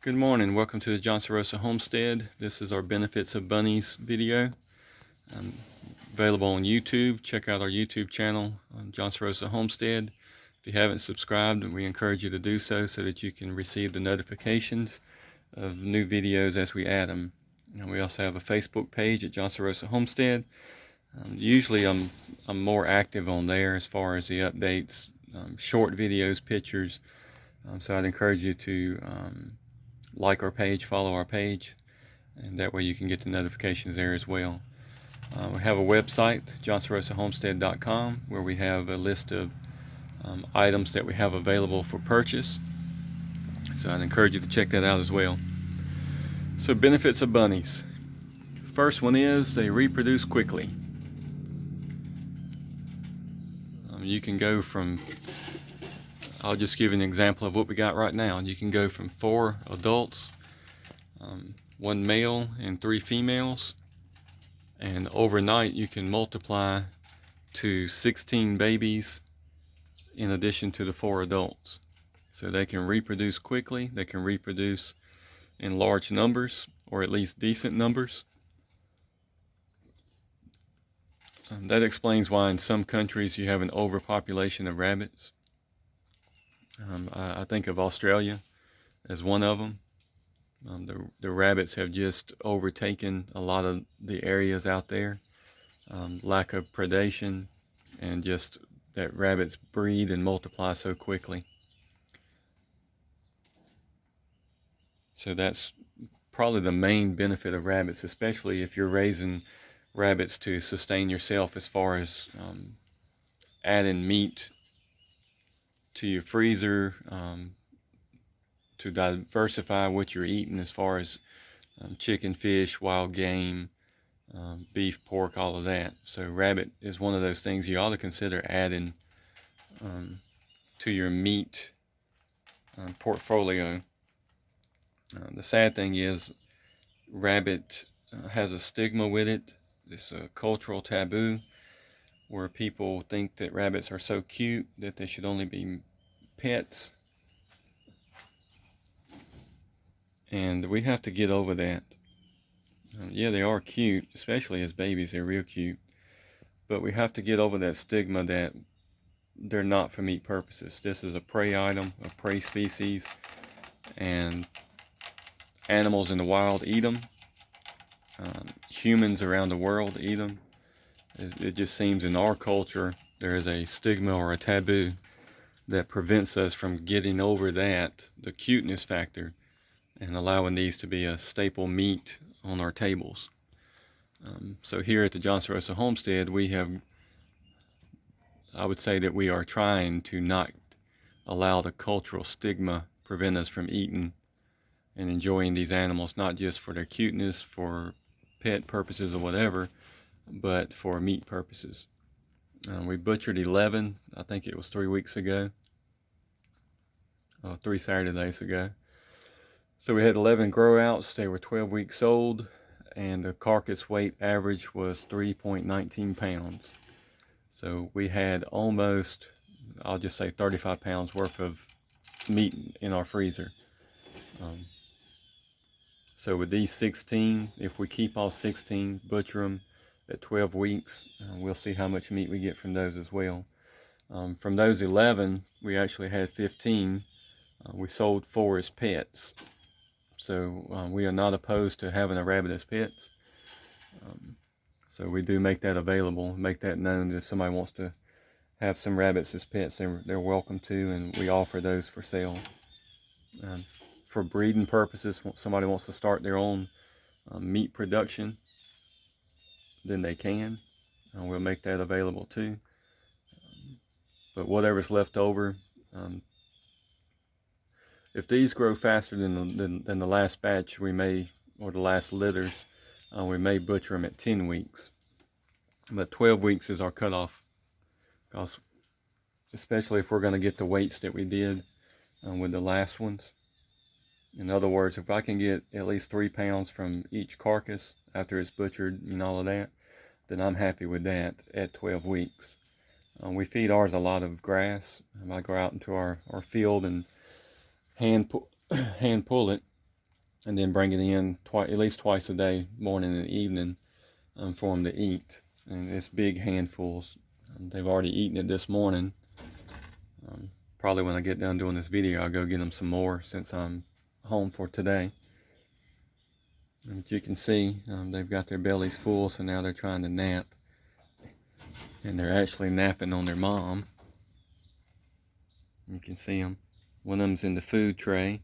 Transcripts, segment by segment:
Good morning. Welcome to the John Rosa Homestead. This is our Benefits of Bunnies video. Available on YouTube. Check out our YouTube channel on John Rosa Homestead. If you haven't subscribed, we encourage you to do so that you can receive the notifications of new videos as we add them. And we also have a Facebook page at John Rosa Homestead. Usually I'm more active on there as far as the updates, short videos, pictures. So I'd encourage you to like our page, follow our page, and that way you can get the notifications there as well. We have a website, johnsonrosahomestead.com, where we have a list of items that we have available for purchase. So I'd encourage you to check that out as well. So benefits of bunnies. First one is they reproduce quickly. You can go from, I'll just give you an example of what we got right now. You can go from 4 adults, 1 male and 3 females, and overnight you can multiply to 16 babies in addition to the 4 adults. So they can reproduce quickly, they can reproduce in large numbers, or at least decent numbers. That explains why in some countries you have an overpopulation of rabbits. I think of Australia as one of them. The rabbits have just overtaken a lot of the areas out there. Lack of predation, and just that rabbits breed and multiply so quickly. So that's probably the main benefit of rabbits, especially if you're raising rabbits to sustain yourself as far as adding meat to your freezer, to diversify what you're eating as far as chicken, fish, wild game, beef, pork, all of that. So rabbit is one of those things you ought to consider adding to your meat portfolio. The sad thing is rabbit has a stigma with it. It's a cultural taboo where people think that rabbits are so cute that they should only be pets. And we have to get over that. Yeah, they are cute, especially as babies, they're real cute. But we have to get over that stigma that they're not for meat purposes. This is a prey item, a prey species, and animals in the wild eat them. Humans around the world eat them. It just seems in our culture there is a stigma or a taboo that prevents us from getting over that, the cuteness factor, and allowing these to be a staple meat on our tables. So here at the John Rosa Homestead, I would say that we are trying to not allow the cultural stigma prevent us from eating and enjoying these animals, not just for their cuteness, for pet purposes or whatever, but for meat purposes. We butchered 11, I think it was 3 weeks ago, 3 Saturdays ago. So we had 11 grow outs. They were 12 weeks old, and the carcass weight average was 3.19 pounds. So we had almost, I'll just say 35 pounds worth of meat in our freezer. So with these 16, if we keep all 16, butcher them at 12 weeks, we'll see how much meat we get from those as well. From those 11, we actually had 15. We sold 4 as pets. So we are not opposed to having a rabbit as pets. So we do make that available, make that known that if somebody wants to have some rabbits as pets, they're welcome to, and we offer those for sale. For breeding purposes, if somebody wants to start their own meat production, then they can. We'll make that available too. But whatever's left over, if these grow faster than the last batch, we may, or the last litters, we may butcher them at 10 weeks. But 12 weeks is our cutoff, because especially if we're going to get the weights that we did with the last ones. In other words, if I can get at least 3 pounds from each carcass after it's butchered and all of that, then I'm happy with that at 12 weeks. We feed ours a lot of grass. I go out into our field and hand pull it, and then bring it in at least twice a day, morning and evening, for them to eat. And it's big handfuls. They've already eaten it this morning. Probably when I get done doing this video, I'll go get them some more since I'm home for today. And as you can see, they've got their bellies full, so now they're trying to nap. And they're actually napping on their mom. You can see them. One of them's in the food tray.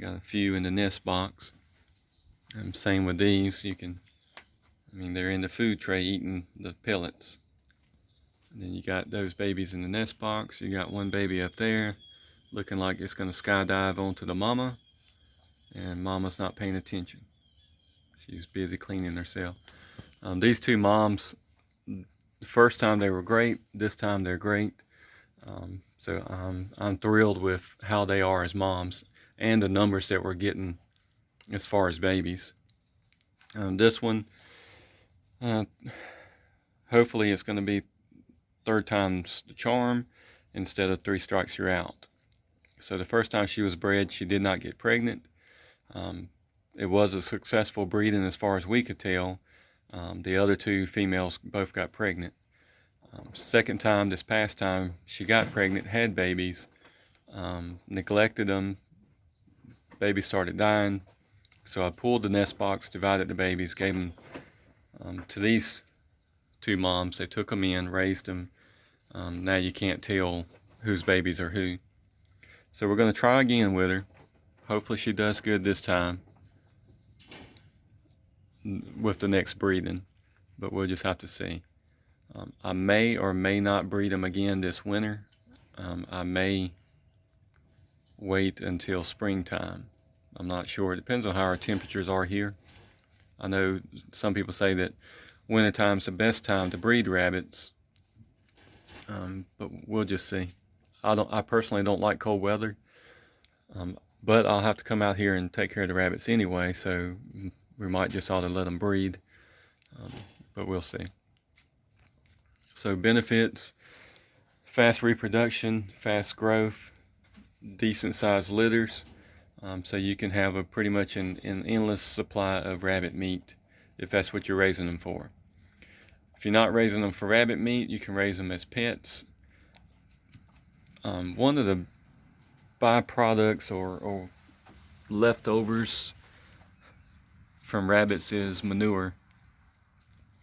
Got a few in the nest box. And same with these. They're in the food tray eating the pellets. And then you got those babies in the nest box. You got one baby up there looking like it's going to skydive onto the mama. And mama's not paying attention. She's busy cleaning herself. These two moms, the first time they were great. This time they're great. So I'm thrilled with how they are as moms and the numbers that we're getting as far as babies. This one, hopefully it's going to be third time's the charm instead of 3 strikes you're out. So the first time she was bred, she did not get pregnant. It was a successful breeding as far as we could tell. The other 2 females both got pregnant. Second time, this past time, she got pregnant, had babies, neglected them. Babies started dying. So I pulled the nest box, divided the babies, gave them to these 2 moms. They took them in, raised them. Now you can't tell whose babies are who. So we're going to try again with her. Hopefully she does good this time with the next breeding, but we'll just have to see. I may or may not breed them again this winter. I may wait until springtime. I'm not sure. It depends on how our temperatures are here. I know some people say that wintertime's the best time to breed rabbits, but we'll just see. I personally don't like cold weather, but I'll have to come out here and take care of the rabbits anyway, so we might just ought to let them breed, but we'll see. So benefits: fast reproduction, fast growth, decent sized litters, so you can have pretty much an endless supply of rabbit meat if that's what you're raising them for. If you're not raising them for rabbit meat, you can raise them as pets. One of the byproducts or leftovers from rabbits is manure.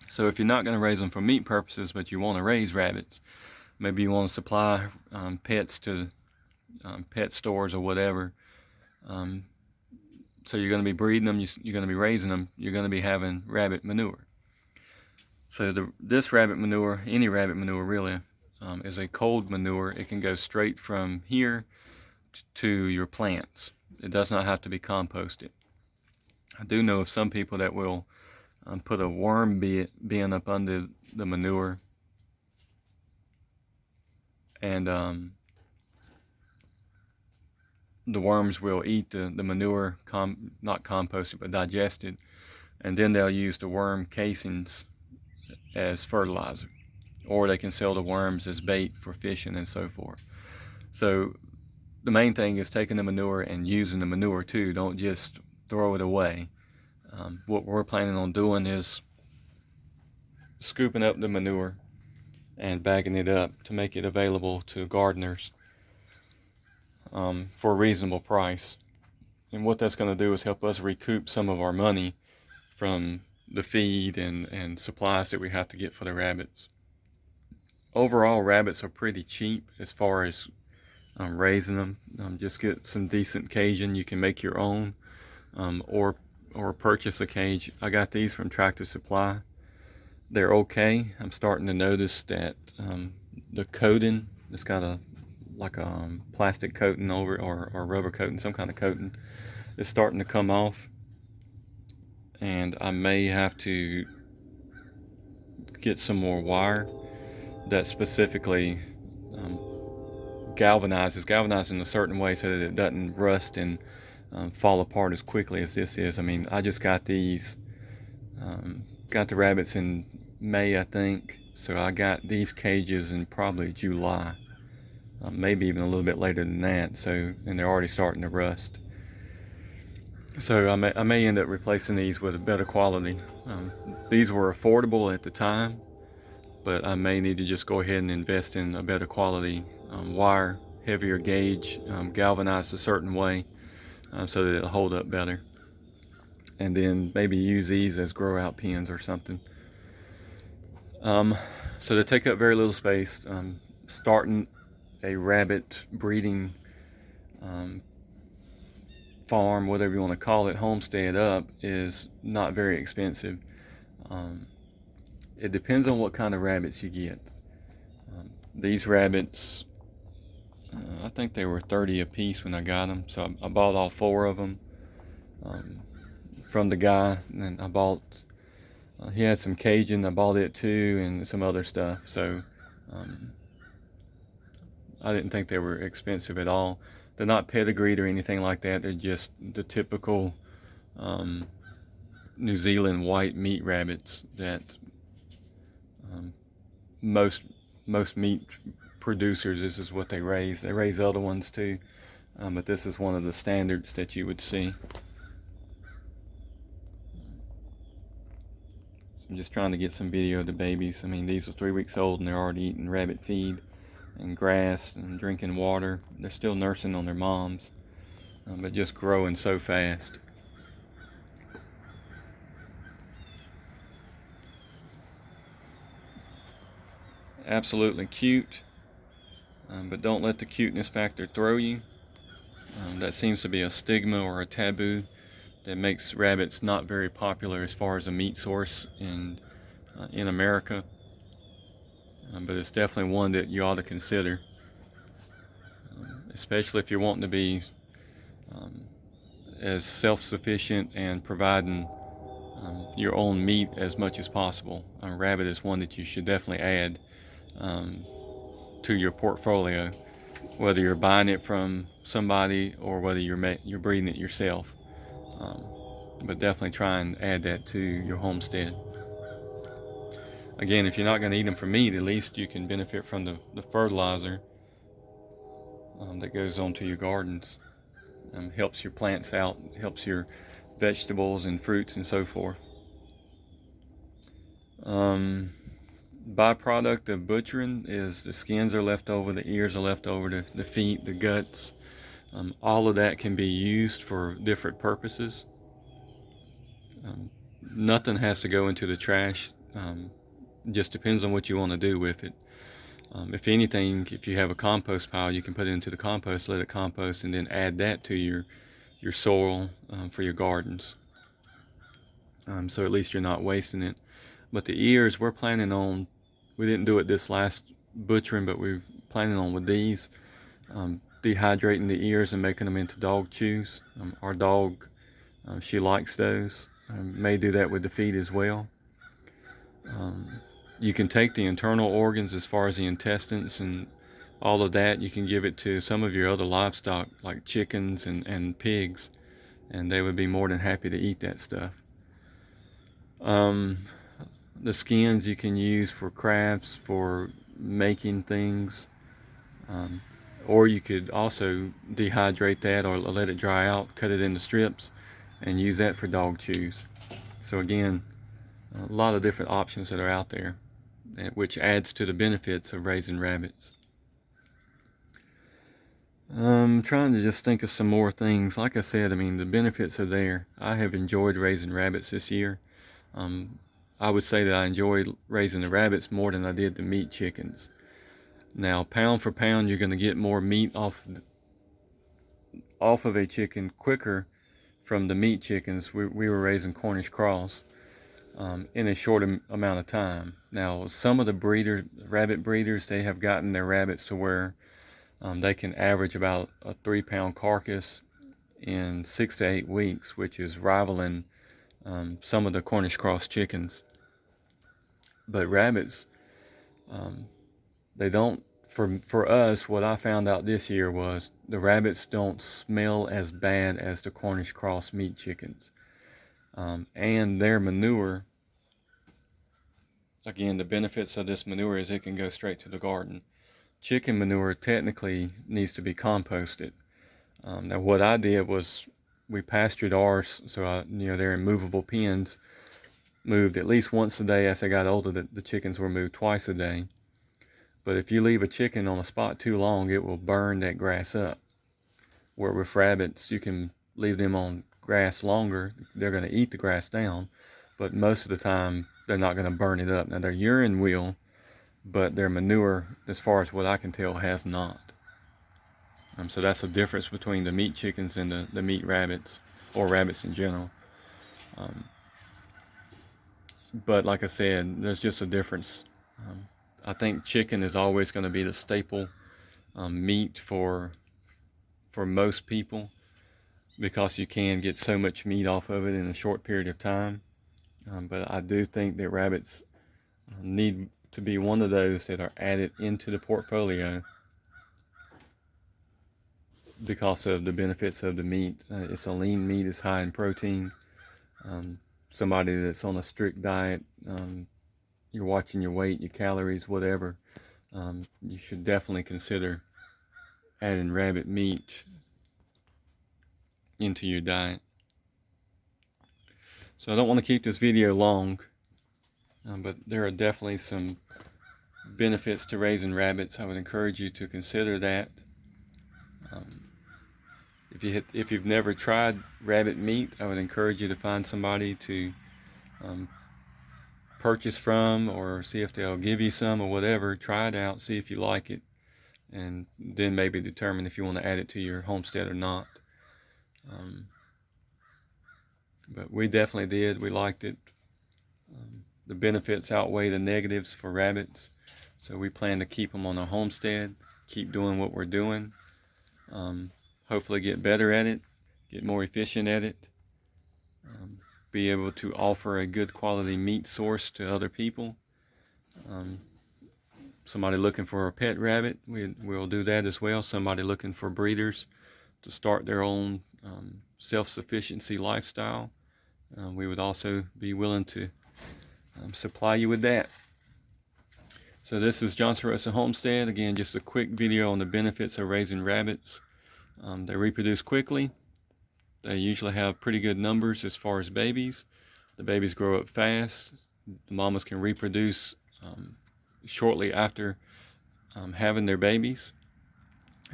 So if you're not going to raise them for meat purposes, but you want to raise rabbits, maybe you want to supply pets to pet stores or whatever, so you're going to be breeding them, you're going to be raising them, you're going to be having rabbit manure. So this rabbit manure, any rabbit manure really, is a cold manure. It can go straight from here to your plants. It does not have to be composted. I do know of some people that will put a worm bin up under the manure, and the worms will eat the manure, not composted but digested, and then they'll use the worm casings as fertilizer, or they can sell the worms as bait for fishing and so forth. So the main thing is taking the manure and using the manure too. Don't just throw it away. What we're planning on doing is scooping up the manure and bagging it up to make it available to gardeners for a reasonable price. And what that's going to do is help us recoup some of our money from the feed and supplies that we have to get for the rabbits. Overall, rabbits are pretty cheap as far as raising them. Just get some decent caging. You can make your own, or purchase a cage. I got these from Tractor Supply. They're okay. I'm starting to notice that the coating, it's got a plastic coating over it, or rubber coating, some kind of coating, is starting to come off, and I may have to get some more wire that specifically galvanized in a certain way so that it doesn't rust and fall apart as quickly as this is. I just got these, got the rabbits in May, I think, so I got these cages in probably July, maybe even a little bit later than that. So, and they're already starting to rust. So I may end up replacing these with a better quality. These were affordable at the time, but I may need to just go ahead and invest in a better quality wire, heavier gauge, galvanized a certain way so that it'll hold up better. And then maybe use these as grow out pins or something. So they take up very little space. Starting a rabbit breeding farm, whatever you want to call it, homestead up is not very expensive. It depends on what kind of rabbits you get. These rabbits, I think they were 30 a piece when I got them, so I bought all 4 of them from the guy, and I bought he had some Cajun, I bought it too, and some other stuff, so I didn't think they were expensive at all. They're not pedigreed or anything like that. They're just the typical New Zealand white meat rabbits that most meat producers, this is what they raise. They raise other ones too, but this is one of the standards that you would see. So I'm just trying to get some video of the babies. I mean, these are 3 weeks old and they're already eating rabbit feed and grass and drinking water. They're still nursing on their moms, but just growing so fast. Absolutely cute, but don't let the cuteness factor throw you. That seems to be a stigma or a taboo that makes rabbits not very popular as far as a meat source in America. But it's definitely one that you ought to consider, especially if you're wanting to be as self-sufficient and providing your own meat as much as possible. A rabbit is one that you should definitely add to your portfolio, whether you're buying it from somebody or whether you're breeding it yourself. But definitely try and add that to your homestead. Again, if you're not going to eat them for meat, at least you can benefit from the fertilizer that goes onto your gardens. Helps your plants out, helps your vegetables and fruits and so forth. Byproduct of butchering is the skins are left over, the ears are left over, the feet, the guts. All of that can be used for different purposes. Nothing has to go into the trash. Just depends on what you want to do with it. If anything, if you have a compost pile, you can put it into the compost, let it compost, and then add that to your soil for your gardens. So at least you're not wasting it. But the ears, we're planning on, we didn't do it this last butchering, but we're planning on with these, dehydrating the ears and making them into dog chews. Our dog, she likes those. May do that with the feet as well. You can take the internal organs as far as the intestines and all of that. You can give it to some of your other livestock like chickens and pigs, and they would be more than happy to eat that stuff. The skins you can use for crafts, for making things, or you could also dehydrate that or let it dry out, cut it into strips, and use that for dog chews. So again, a lot of different options that are out there, which adds to the benefits of raising rabbits. I'm trying to just think of some more things. Like I said, I mean, the benefits are there. I have enjoyed raising rabbits this year. I would say that I enjoyed raising the rabbits more than I did the meat chickens. Now, pound for pound, you're going to get more meat off of a chicken quicker from the meat chickens. We were raising Cornish cross in a short amount of time. Now, some of the rabbit breeders, they have gotten their rabbits to where they can average about a 3-pound carcass in 6 to 8 weeks, which is rivaling some of the Cornish cross chickens. But rabbits, they don't, for us, what I found out this year was the rabbits don't smell as bad as the Cornish cross meat chickens. And their manure, again, the benefits of this manure is it can go straight to the garden. Chicken manure technically needs to be composted. Now what I did was we pastured ours, so they're in movable pens, moved at least once a day. As they got older, the chickens were moved twice a day. But if you leave a chicken on a spot too long, it will burn that grass up. Where with rabbits, you can leave them on grass longer. They're going to eat the grass down, but most of the time they're not going to burn it up. Now their urine will, but their manure, as far as what I can tell, has not. So that's the difference between the meat chickens and the meat rabbits, or rabbits in general. But like I said, there's just a difference. I think chicken is always going to be the staple meat for most people, because you can get so much meat off of it in a short period of time. But I do think that rabbits need to be one of those that are added into the portfolio because of the benefits of the meat. It's a lean meat, it's high in protein. Somebody that's on a strict diet, you're watching your weight, your calories, whatever, you should definitely consider adding rabbit meat into your diet. So I don't want to keep this video long, but there are definitely some benefits to raising rabbits. I would encourage you to consider that. If you've never tried rabbit meat, I would encourage you to find somebody to purchase from, or see if they'll give you some or whatever. Try it out, see if you like it, and then maybe determine if you want to add it to your homestead or not. But we definitely did. We liked it. The benefits outweigh the negatives for rabbits, so we plan to keep them on our homestead, keep doing what we're doing, hopefully get better at it, get more efficient at it, be able to offer a good quality meat source to other people. Somebody looking for a pet rabbit, we'll do that as well. Somebody looking for breeders to start their own self-sufficiency lifestyle, we would also be willing to supply you with that. So this is Johnson Rosa Homestead. Again, just a quick video on the benefits of raising rabbits. They reproduce quickly. They usually have pretty good numbers as far as babies. The babies grow up fast. The mamas can reproduce shortly after having their babies.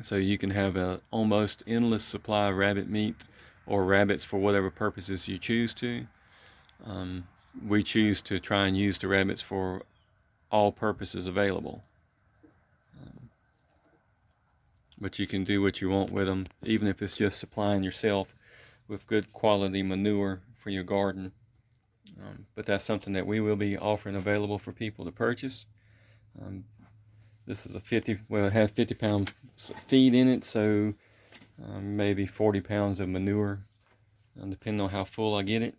So you can have an almost endless supply of rabbit meat, or rabbits for whatever purposes you choose to. We choose to try and use the rabbits for all purposes available. But you can do what you want with them, even if it's just supplying yourself with good quality manure for your garden. But that's something that we will be offering available for people to purchase. This is it has 50-pound feed in it, so maybe 40 pounds of manure, depending on how full I get it.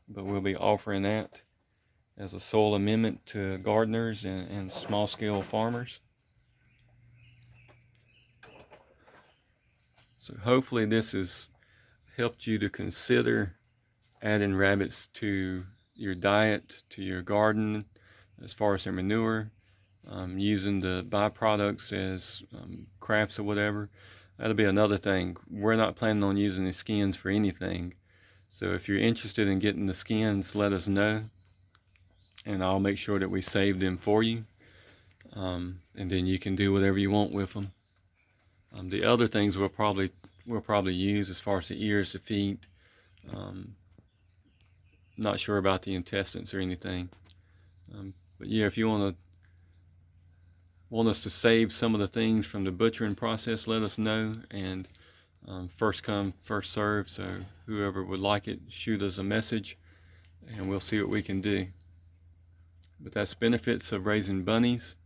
But we'll be offering that as a soil amendment to gardeners and small-scale farmers. So hopefully this has helped you to consider adding rabbits to your diet, to your garden, as far as their manure, using the byproducts as crafts or whatever. That'll be another thing. We're not planning on using the skins for anything. So if you're interested in getting the skins, let us know, and I'll make sure that we save them for you. And then you can do whatever you want with them. The other things we'll probably use, as far as the ears, the feet. Not sure about the intestines or anything. But yeah, if you want us to save some of the things from the butchering process, let us know. And first come, first serve. So whoever would like it, shoot us a message, and we'll see what we can do. But that's benefits of raising bunnies.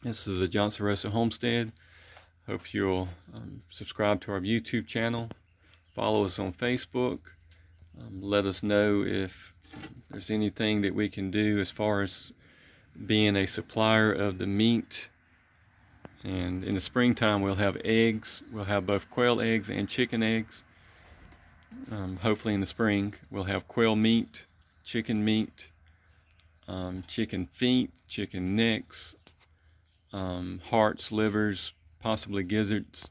This is a Johnson Rosa Homestead. Hope you'll subscribe to our YouTube channel, follow us on Facebook, let us know if there's anything that we can do as far as being a supplier of the meat. And in the springtime we'll have eggs. We'll have both quail eggs and chicken eggs. Hopefully in the spring we'll have quail meat, chicken feet, chicken necks, hearts, livers, possibly gizzards.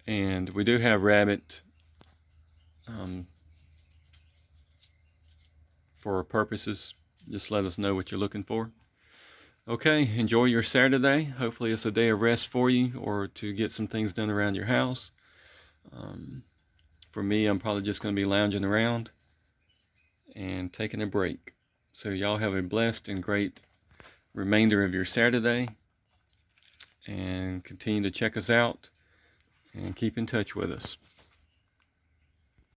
And we do have rabbit for our purposes. Just let us know what you're looking for. Okay, enjoy your Saturday. Hopefully it's a day of rest for you, or to get some things done around your house. For me, I'm probably just going to be lounging around and taking a break. So y'all have a blessed and great remainder of your Saturday, and continue to check us out and keep in touch with us.